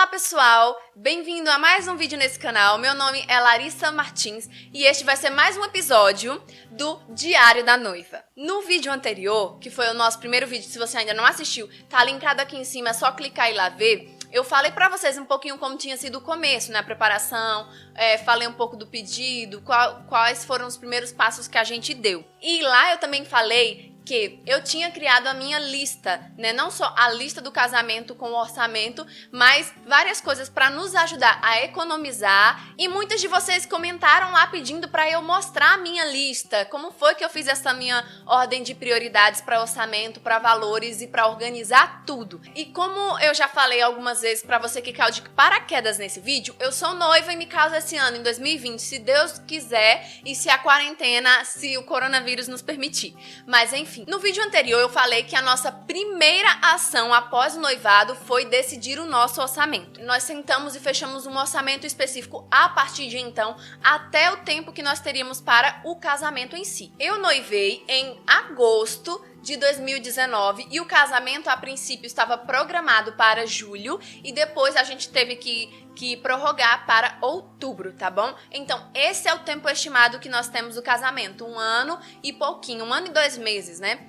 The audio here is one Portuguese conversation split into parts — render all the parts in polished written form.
Olá pessoal, bem-vindo a mais um vídeo nesse canal. Meu nome é Larissa Martins e este vai ser mais um episódio do Diário da Noiva. No vídeo anterior, que foi o nosso primeiro vídeo, se você ainda não assistiu, tá linkado aqui em cima, é só clicar e ir lá ver. Eu falei pra vocês um pouquinho como tinha sido o começo, né, a preparação, falei um pouco do pedido, quais foram os primeiros passos que a gente deu. E lá eu também falei que eu tinha criado a minha lista, né? Não só a lista do casamento com o orçamento, mas várias coisas para nos ajudar a economizar. E muitas de vocês comentaram lá pedindo para eu mostrar a minha lista, como foi que eu fiz essa minha ordem de prioridades para orçamento, para valores e para organizar tudo. E como eu já falei algumas vezes para você que caiu de paraquedas nesse vídeo, eu sou noiva e me caso esse ano, em 2020, se Deus quiser e se a quarentena, se o coronavírus nos permitir. Mas enfim, no vídeo anterior eu falei que a nossa primeira ação após o noivado foi decidir o nosso orçamento. Nós sentamos e fechamos um orçamento específico a partir de então, até o tempo que nós teríamos para o casamento em si. Eu noivei em agosto de 2019 e o casamento a princípio estava programado para julho e depois a gente teve que prorrogar para outubro, tá bom? Então esse é o tempo estimado que nós temos do casamento, 1 ano e pouquinho, 1 ano e 2 meses, né?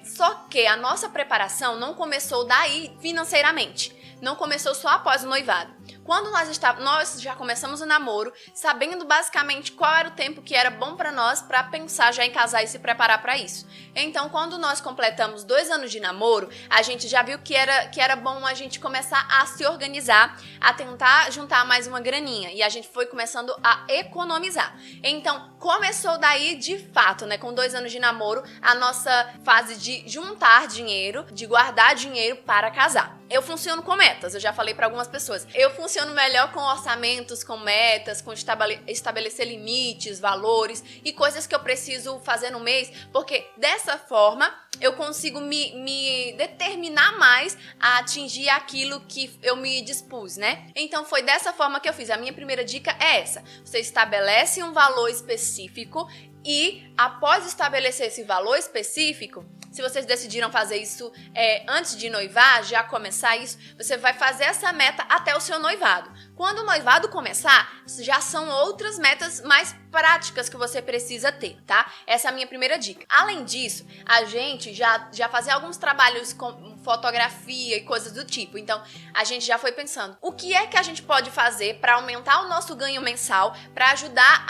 Só que a nossa preparação não começou daí financeiramente, não começou só após o noivado. Quando nós já começamos o namoro, sabendo basicamente qual era o tempo que era bom para nós para pensar já em casar e se preparar para isso. Então, quando nós completamos 2 anos de namoro, a gente já viu que era bom a gente começar a se organizar, a tentar juntar mais uma graninha. E a gente foi começando a economizar. Então, começou daí de fato, né? Com 2 anos de namoro, a nossa fase de juntar dinheiro, de guardar dinheiro para casar. Eu funciono com metas, eu já falei para algumas pessoas. Eu funciono melhor com orçamentos, com metas, com estabelecer limites, valores e coisas que eu preciso fazer no mês, porque dessa forma eu consigo me determinar mais a atingir aquilo que eu me dispus, né? Então foi dessa forma que eu fiz. A minha primeira dica é essa: você estabelece um valor específico e após estabelecer esse valor específico, se vocês decidiram fazer isso antes de noivar, já começar isso, você vai fazer essa meta até o seu noivado. Quando o noivado começar, já são outras metas mais práticas que você precisa ter, tá? Essa é a minha primeira dica. Além disso, a gente já fazia alguns trabalhos com fotografia e coisas do tipo. Então, a gente já foi pensando, o que é que a gente pode fazer para aumentar o nosso ganho mensal, para ajudar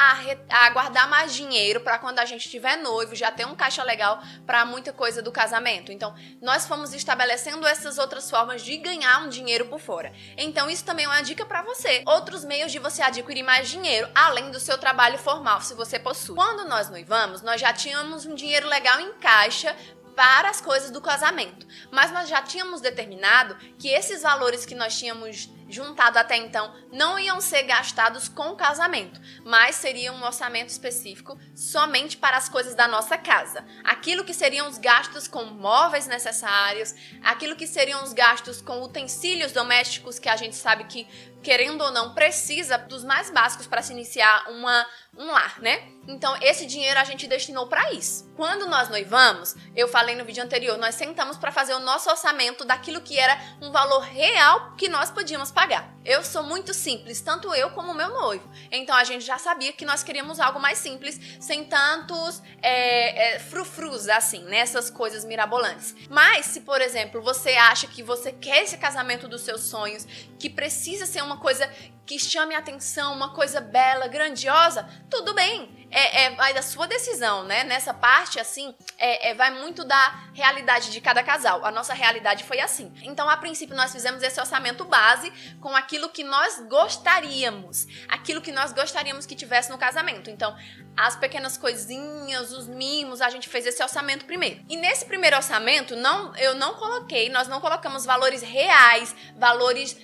a guardar mais dinheiro, para quando a gente tiver noivo, já ter um caixa legal para muita coisa do casamento. Então, nós fomos estabelecendo essas outras formas de ganhar um dinheiro por fora. Então, isso também é uma dica para você. Outros meios de você adquirir mais dinheiro, além do seu trabalho formal, se você possui. Quando nós noivamos, nós já tínhamos um dinheiro legal em caixa para as coisas do casamento, mas nós já tínhamos determinado que esses valores que nós tínhamos juntado até então não iam ser gastados com o casamento, mas seria um orçamento específico somente para as coisas da nossa casa. Aquilo que seriam os gastos com móveis necessários, aquilo que seriam os gastos com utensílios domésticos que a gente sabe que, querendo ou não, precisa dos mais básicos para se iniciar um lar, né? Então, esse dinheiro a gente destinou para isso. Quando nós noivamos, eu falei no vídeo anterior, nós sentamos para fazer o nosso orçamento daquilo que era um valor real que nós podíamos pagar. Eu sou muito simples, tanto eu como o meu noivo. Então, a gente já sabia que nós queríamos algo mais simples, sem tantos frufrus, assim, né? Essas coisas mirabolantes. Mas, se, por exemplo, você acha que você quer esse casamento dos seus sonhos, que precisa ser uma coisa que chame a atenção, uma coisa bela, grandiosa, tudo bem. Vai da sua decisão, né? Nessa parte, assim, vai muito da realidade de cada casal. A nossa realidade foi assim. Então, a princípio, nós fizemos esse orçamento base com aquilo que nós gostaríamos. Aquilo que nós gostaríamos que tivesse no casamento. Então, as pequenas coisinhas, os mimos, a gente fez esse orçamento primeiro. E nesse primeiro orçamento, nós não colocamos valores reais, valores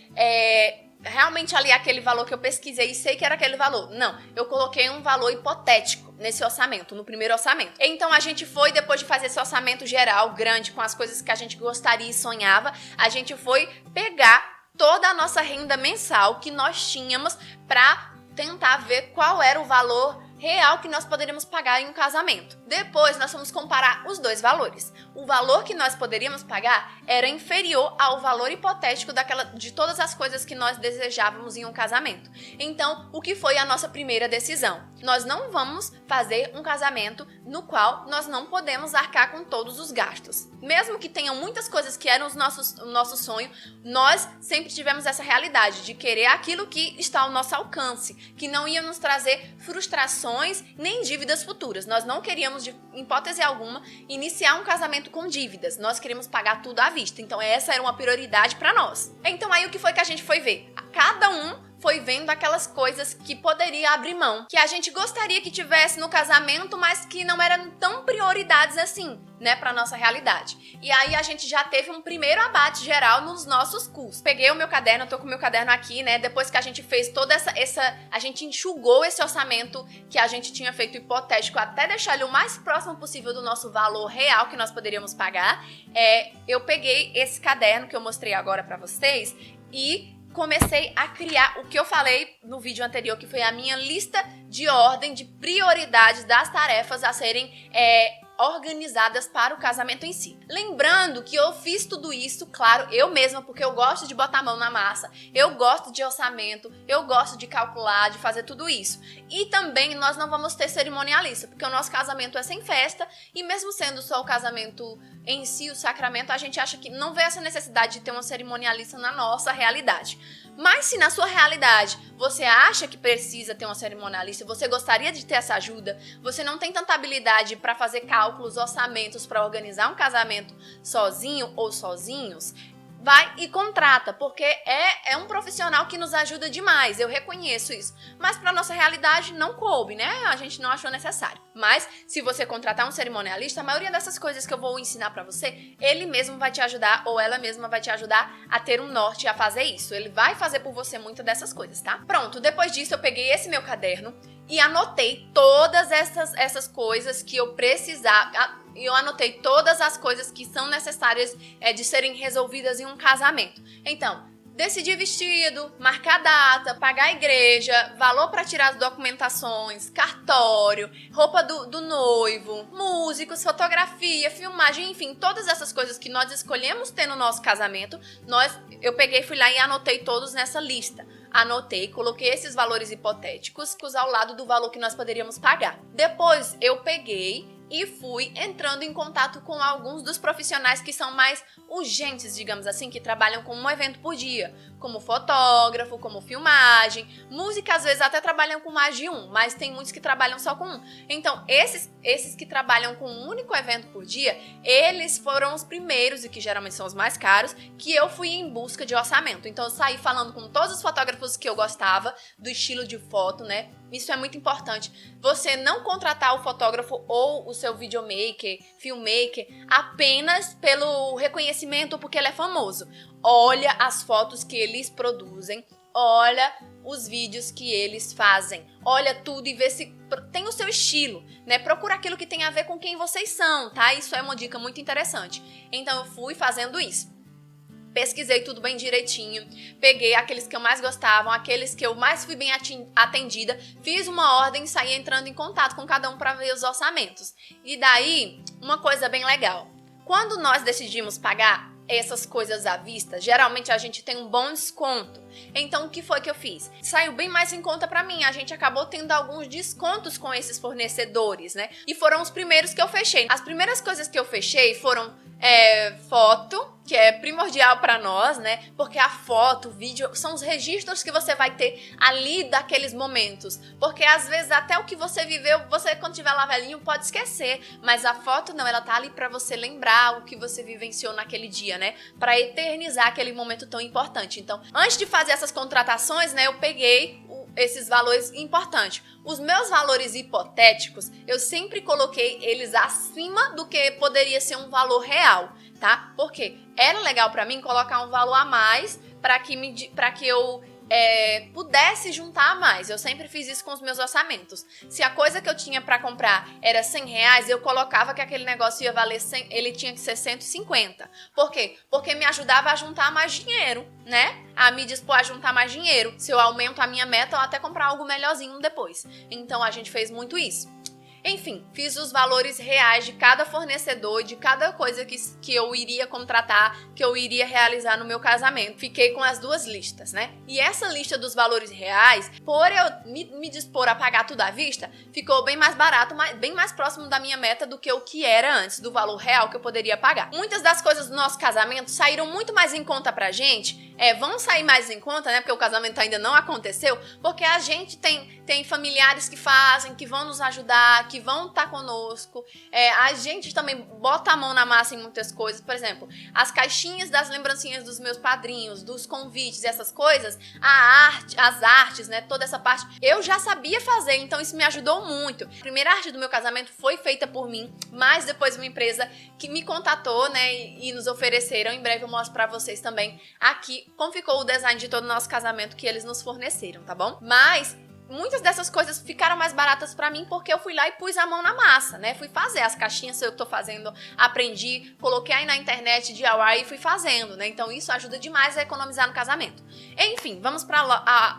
realmente ali aquele valor que eu pesquisei e sei que era aquele valor. Não, eu coloquei um valor hipotético nesse orçamento, no primeiro orçamento. Então a gente foi, depois de fazer esse orçamento geral, grande, com as coisas que a gente gostaria e sonhava, a gente foi pegar toda a nossa renda mensal que nós tínhamos para tentar ver qual era o valor real que nós poderíamos pagar em um casamento. Depois nós fomos comparar os dois valores. O valor que nós poderíamos pagar era inferior ao valor hipotético de todas as coisas que nós desejávamos em um casamento. Então, o que foi a nossa primeira decisão? Nós não vamos fazer um casamento no qual nós não podemos arcar com todos os gastos. Mesmo que tenham muitas coisas que eram o nosso sonho, nós sempre tivemos essa realidade de querer aquilo que está ao nosso alcance, que não ia nos trazer frustrações nem dívidas futuras. Nós não queríamos, de hipótese alguma, iniciar um casamento com dívidas. Nós queríamos pagar tudo à vista. Então essa era uma prioridade para nós. Então aí o que foi que a gente foi ver? Cada um foi vendo aquelas coisas que poderia abrir mão, que a gente gostaria que tivesse no casamento, mas que não eram tão prioridades assim, né, pra nossa realidade. E aí a gente já teve um primeiro abate geral nos nossos custos. Peguei o meu caderno, eu tô com o meu caderno aqui, né, depois que a gente fez toda a gente enxugou esse orçamento que a gente tinha feito hipotético até deixar ele o mais próximo possível do nosso valor real que nós poderíamos pagar. Eu peguei esse caderno que eu mostrei agora pra vocês e comecei a criar o que eu falei no vídeo anterior, que foi a minha lista de ordem de prioridades das tarefas a serem organizadas para o casamento em si. Lembrando que eu fiz tudo isso, claro, eu mesma, porque eu gosto de botar a mão na massa, eu gosto de orçamento, eu gosto de calcular, de fazer tudo isso. E também nós não vamos ter cerimonialista, porque o nosso casamento é sem festa, e mesmo sendo só o casamento em si, o sacramento, a gente acha que não vê essa necessidade de ter uma cerimonialista na nossa realidade. Mas se na sua realidade você acha que precisa ter uma cerimonialista, você gostaria de ter essa ajuda, você não tem tanta habilidade para fazer cálculos, orçamentos para organizar um casamento sozinho ou sozinhos, vai e contrata, porque é um profissional que nos ajuda demais, eu reconheço isso. Mas para nossa realidade não coube, né? A gente não achou necessário. Mas se você contratar um cerimonialista, a maioria dessas coisas que eu vou ensinar para você, ele mesmo vai te ajudar ou ela mesma vai te ajudar a ter um norte a fazer isso. Ele vai fazer por você muitas dessas coisas, tá? Pronto, depois disso eu peguei esse meu caderno e anotei todas essas coisas que eu precisava. Eu anotei todas as coisas que são necessárias de serem resolvidas em um casamento. Então, decidir vestido, marcar data, pagar a igreja, valor para tirar as documentações, cartório, roupa do noivo, músicos, fotografia, filmagem, enfim, todas essas coisas que nós escolhemos ter no nosso casamento, eu peguei, fui lá e anotei todos nessa lista. Anotei, coloquei esses valores hipotéticos ao lado do valor que nós poderíamos pagar. Depois eu peguei e fui entrando em contato com alguns dos profissionais que são mais urgentes, digamos assim, que trabalham com um evento por dia, como fotógrafo, como filmagem, música às vezes até trabalham com mais de um, mas tem muitos que trabalham só com um. Então, esses que trabalham com um único evento por dia, eles foram os primeiros, e que geralmente são os mais caros, que eu fui em busca de orçamento. Então, eu saí falando com todos os fotógrafos que eu gostava, do estilo de foto, né? Isso é muito importante. Você não contratar o fotógrafo ou o seu videomaker, filmmaker, apenas pelo reconhecimento ou porque ele é famoso. Olha as fotos que eles produzem, olha os vídeos que eles fazem, olha tudo e vê se tem o seu estilo, né? Procura aquilo que tem a ver com quem vocês são, tá? Isso é uma dica muito interessante. Então eu fui fazendo isso. Pesquisei tudo bem direitinho, peguei aqueles que eu mais gostava, aqueles que eu mais fui bem atendida, fiz uma ordem e saí entrando em contato com cada um para ver os orçamentos. E daí, uma coisa bem legal, quando nós decidimos pagar essas coisas à vista, geralmente a gente tem um bom desconto. Então o que foi que eu fiz? Saiu bem mais em conta pra mim, a gente acabou tendo alguns descontos com esses fornecedores, né? E foram os primeiros que eu fechei. As primeiras coisas que eu fechei foram foto, que é primordial pra nós, né? Porque a foto, o vídeo, são os registros que você vai ter ali daqueles momentos. Porque às vezes até o que você viveu, você quando tiver lá velhinho pode esquecer. Mas a foto não, ela tá ali pra você lembrar o que você vivenciou naquele dia, né? Pra eternizar aquele momento tão importante. Então, antes de fazer essas contratações, né, eu peguei esses valores importantes. Os meus valores hipotéticos, eu sempre coloquei eles acima do que poderia ser um valor real, tá? Porque era legal pra mim colocar um valor a mais para que eu pudesse juntar mais. Eu sempre fiz isso com os meus orçamentos. Se a coisa que eu tinha pra comprar era R$100, eu colocava que aquele negócio ia valer 100, ele tinha que ser 150. Por quê? Porque me ajudava a juntar mais dinheiro, né? A me dispor a juntar mais dinheiro. Se eu aumento a minha meta, eu até comprar algo melhorzinho depois. Então a gente fez muito isso. Enfim, fiz os valores reais de cada fornecedor, de cada coisa que eu iria contratar, que eu iria realizar no meu casamento. Fiquei com as duas listas, né? E essa lista dos valores reais, por eu me dispor a pagar tudo à vista, ficou bem mais barato, bem mais próximo da minha meta do que o que era antes, do valor real que eu poderia pagar. Muitas das coisas do nosso casamento saíram muito mais em conta pra gente, vão sair mais em conta, né? Porque o casamento ainda não aconteceu, porque a gente tem familiares que fazem, que vão nos ajudar, que vão estar conosco. A gente também bota a mão na massa em muitas coisas. Por exemplo, as caixinhas das lembrancinhas dos meus padrinhos, dos convites, essas coisas, as artes, né? Toda essa parte, eu já sabia fazer, então isso me ajudou muito. A primeira arte do meu casamento foi feita por mim, mas depois uma empresa que me contatou, né? E nos ofereceram. Em breve eu mostro pra vocês também aqui como ficou o design de todo o nosso casamento que eles nos forneceram, tá bom? Mas muitas dessas coisas ficaram mais baratas pra mim porque eu fui lá e pus a mão na massa, né? Fui fazer as caixinhas, eu que tô fazendo, aprendi, coloquei aí na internet DIY e fui fazendo, né? Então isso ajuda demais a economizar no casamento. Enfim, vamos pra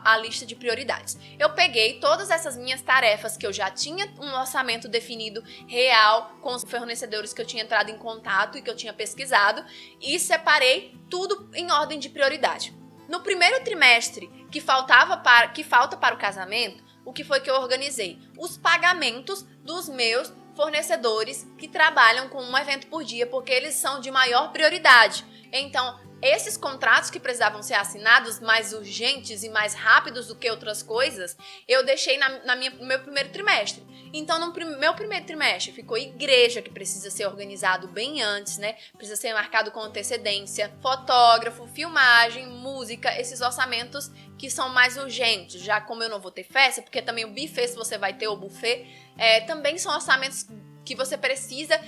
a lista de prioridades. Eu peguei todas essas minhas tarefas que eu já tinha um orçamento definido real com os fornecedores que eu tinha entrado em contato e que eu tinha pesquisado e separei tudo em ordem de prioridade. No primeiro trimestre que falta para o casamento, o que foi que eu organizei? Os pagamentos dos meus fornecedores que trabalham com um evento por dia, porque eles são de maior prioridade. Então, esses contratos que precisavam ser assinados, mais urgentes e mais rápidos do que outras coisas, eu deixei no meu primeiro trimestre. Então, no meu primeiro trimestre, ficou igreja, que precisa ser organizado bem antes, né? Precisa ser marcado com antecedência, fotógrafo, filmagem, música, esses orçamentos que são mais urgentes. Já como eu não vou ter festa, porque também o buffet, se você vai ter o buffet, também são orçamentos que você precisa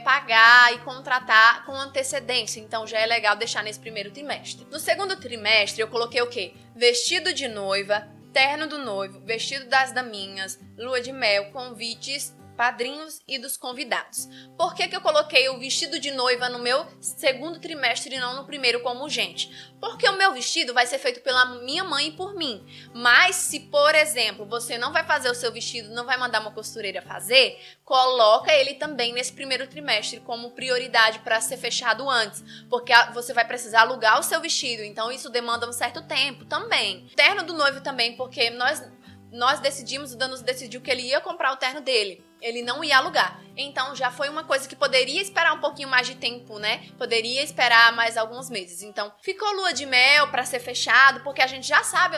pagar e contratar com antecedência. Então já é legal deixar nesse primeiro trimestre. No segundo trimestre eu coloquei o quê? Vestido de noiva, terno do noivo, vestido das daminhas, lua de mel, convites, padrinhos e dos convidados. Por que eu coloquei o vestido de noiva no meu segundo trimestre e não no primeiro como urgente? Porque o meu vestido vai ser feito pela minha mãe e por mim. Mas se, por exemplo, você não vai fazer o seu vestido, não vai mandar uma costureira fazer, coloca ele também nesse primeiro trimestre como prioridade para ser fechado antes. Porque você vai precisar alugar o seu vestido, então isso demanda um certo tempo também. Terno do noivo também, porque nós decidimos, o Danuso decidiu que ele ia comprar o terno dele. Ele não ia alugar. Então já foi uma coisa que poderia esperar um pouquinho mais de tempo, né? Poderia esperar mais alguns meses. Então ficou lua de mel para ser fechado, porque a gente já sabe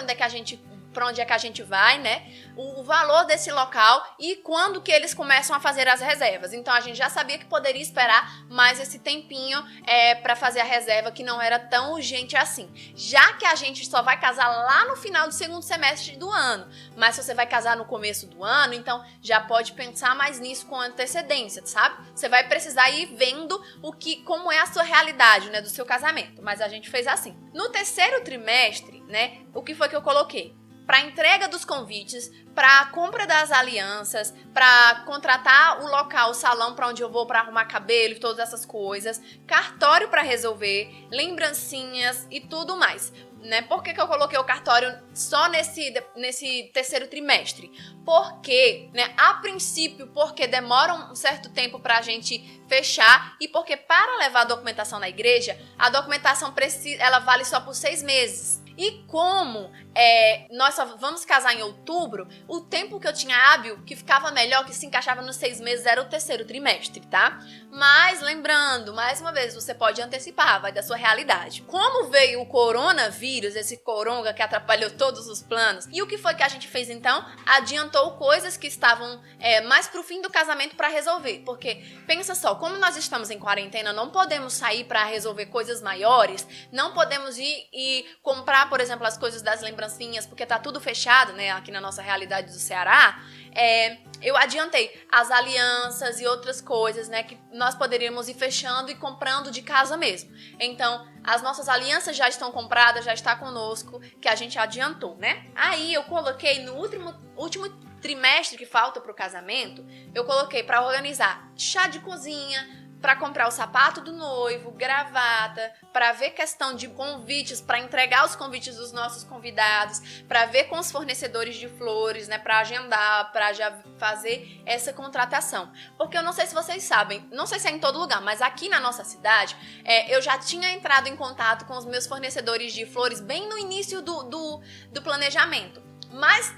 para onde é que a gente vai, né? O valor desse local e quando que eles começam a fazer as reservas. Então a gente já sabia que poderia esperar mais esse tempinho para fazer a reserva, que não era tão urgente assim. Já que a gente só vai casar lá no final do segundo semestre do ano, mas se você vai casar no começo do ano, então já pode pensar mais nisso com antecedência, sabe? Você vai precisar ir vendo como é a sua realidade, né, do seu casamento. Mas a gente fez assim. No terceiro trimestre, né, o que foi que eu coloquei? Para entrega dos convites, para compra das alianças, para contratar o local, o salão para onde eu vou para arrumar cabelo e todas essas coisas, cartório para resolver, lembrancinhas e tudo mais. Né? Por que eu coloquei o cartório só nesse terceiro trimestre? Porque, né, a princípio, porque demora um certo tempo para a gente fechar e porque para levar a documentação na igreja, a documentação ela vale só por 6 meses. E como nós só vamos casar em outubro, o tempo que eu tinha hábil, que ficava melhor, que se encaixava nos 6 meses, era o terceiro trimestre, tá? Mas lembrando, mais uma vez, você pode antecipar, vai da sua realidade. Como veio o coronavírus, esse coronga que atrapalhou todos os planos, e o que foi que a gente fez então? Adiantou coisas que estavam mais pro fim do casamento para resolver. Porque, pensa só, como nós estamos em quarentena, não podemos sair para resolver coisas maiores, não podemos ir e comprar por exemplo, as coisas das lembrancinhas, porque tá tudo fechado, né, aqui na nossa realidade do Ceará, eu adiantei as alianças e outras coisas, né, que nós poderíamos ir fechando e comprando de casa mesmo. Então, as nossas alianças já estão compradas, já está conosco, que a gente adiantou, né? Aí eu coloquei no último trimestre que falta pro casamento, eu coloquei para organizar chá de cozinha, para comprar o sapato do noivo, gravata, para ver questão de convites, para entregar os convites dos nossos convidados, para ver com os fornecedores de flores, né, para agendar, para já fazer essa contratação. Porque eu não sei se vocês sabem, não sei se é em todo lugar, mas aqui na nossa cidade, eu já tinha entrado em contato com os meus fornecedores de flores bem no início do planejamento. Mas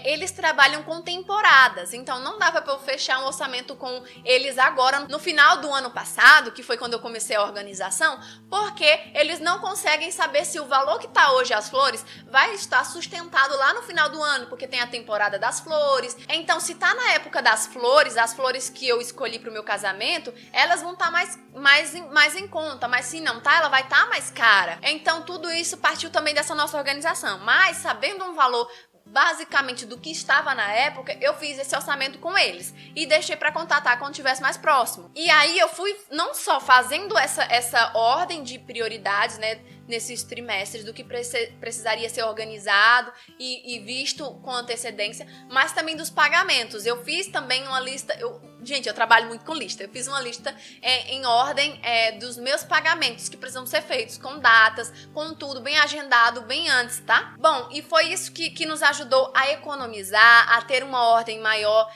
eles trabalham com temporadas, então não dava para eu fechar um orçamento com eles agora, no final do ano passado, que foi quando eu comecei a organização, porque eles não conseguem saber se o valor que está hoje as flores vai estar sustentado lá no final do ano, porque tem a temporada das flores. Então, se tá na época das flores, as flores que eu escolhi para o meu casamento, elas vão estar mais em conta, mas se não tá, ela vai estar mais cara. Então, tudo isso partiu também dessa nossa organização, mas sabendo um valor basicamente do que estava na época, eu fiz esse orçamento com eles e deixei para contatar quando estivesse mais próximo. E aí eu fui não só fazendo essa ordem de prioridades, né, nesses trimestres do que precisaria ser organizado e visto com antecedência, mas também dos pagamentos. Eu fiz também uma lista, gente, eu trabalho muito com lista, eu fiz uma lista em ordem dos meus pagamentos que precisam ser feitos, com datas, com tudo bem agendado, bem antes, tá? Bom, e foi isso que nos ajudou a economizar, a ter uma ordem maior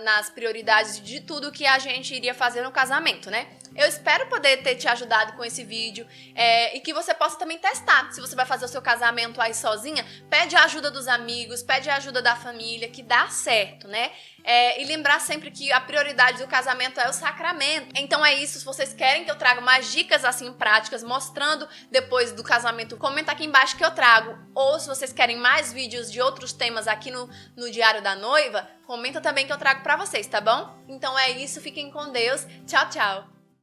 nas prioridades de tudo que a gente iria fazer no casamento, né? Eu espero poder ter te ajudado com esse vídeo e que você possa também testar. Se você vai fazer o seu casamento aí sozinha, pede a ajuda dos amigos, pede a ajuda da família, que dá certo, né? E lembrar sempre que a prioridade do casamento é o sacramento. Então é isso, se vocês querem que eu traga mais dicas assim práticas, mostrando depois do casamento, comenta aqui embaixo que eu trago. Ou se vocês querem mais vídeos de outros temas aqui no Diário da Noiva, comenta também que eu trago pra vocês, tá bom? Então é isso, fiquem com Deus. Tchau, tchau!